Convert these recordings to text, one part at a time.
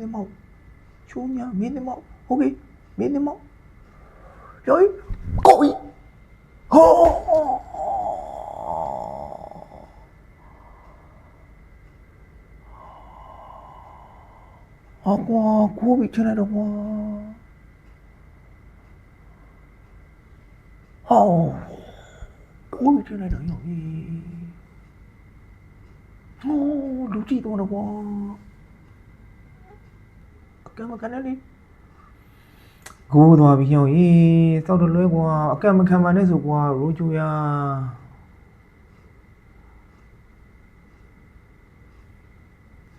的猫，秋娘面的猫，OK，面的猫，小鱼，狗鱼，哦，啊瓜，锅比起来的话，哦，锅比起来的小鱼，哦，都知道了哇，干嘛干那里？ကိုးသွားပြီရောက်ရေးစောက်တော့လွဲကွာအကန့်မခံပါနဲ့ဆိုကွာရိုးချိုရ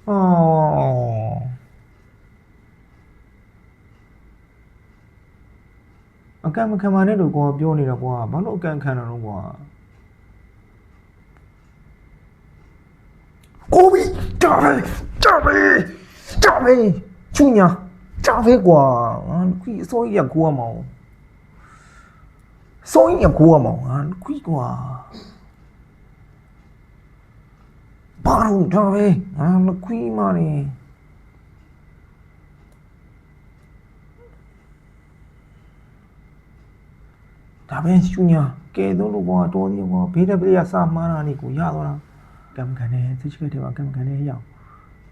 အော်အကန့်မခံပါနဲ့လို့ကွာပြောနေတာကွာဘာလို့အကန့်ခံတာတော့ကွာကိုပြီကြာပဲချူညာကြာပဲကွာငါခွီအစိုးရကိုရမအောင်စိုးရကိုရမအောင်ငါခွီကွာဘာလို့ကြာပဲငါခွီမာနေဒါပဲချူညာကဲတော့လို့ကွာတော်သေးကွာဘေးတဲ့ပရိယာစာမှားတာနေကိုရသွားတာကံခံတယ်သိချစ်ခဲ့တယ်ပါကံခံတယ်ရောက်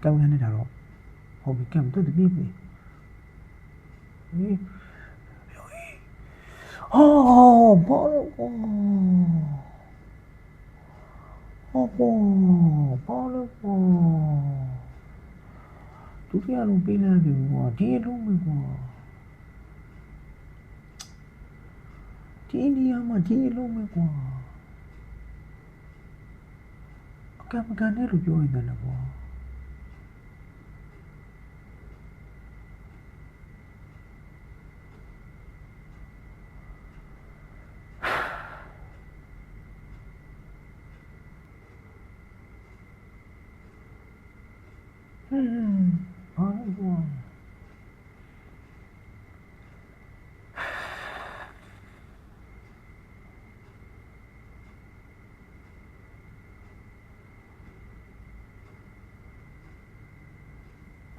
ကံခံနေတာတော့ဟုတ်ပြီကံတော့တပြည့်ပြီအော်ဘာလို့ကွာဘာလို့ကွာဒုတိယလုံးပေးလိုက်ပြီကွာဒီအလုံးပဲကွာဒီနေရာမှာဒီအလုံးပဲကွာအကံမကန်နဲ့လို့ပြောရင်လည်းကွာဘာလို့ကွာ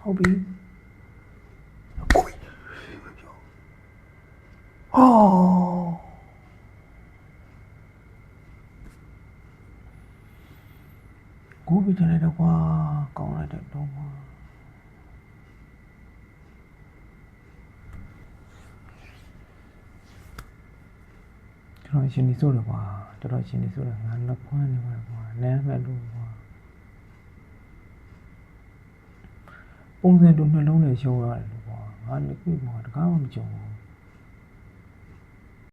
ဟုတ်ပြီအော်ကိုပြချင်လိုက်တော့ကွာကောင်းလိုက်တော့ကွာကျွန်တော်ရှင်နေစိုးတယ်ကွာတော်တော်ရှင်နေစိုးတယ်ငါလက်ဖွမ်းနေပါကွာနမ်းမဲ့လို့ကွာပုံစံတူနှလုံးနဲ့ရှုံးရတယ်ကွာငါလက်ပြမှာတကားမှမကြုံဘူး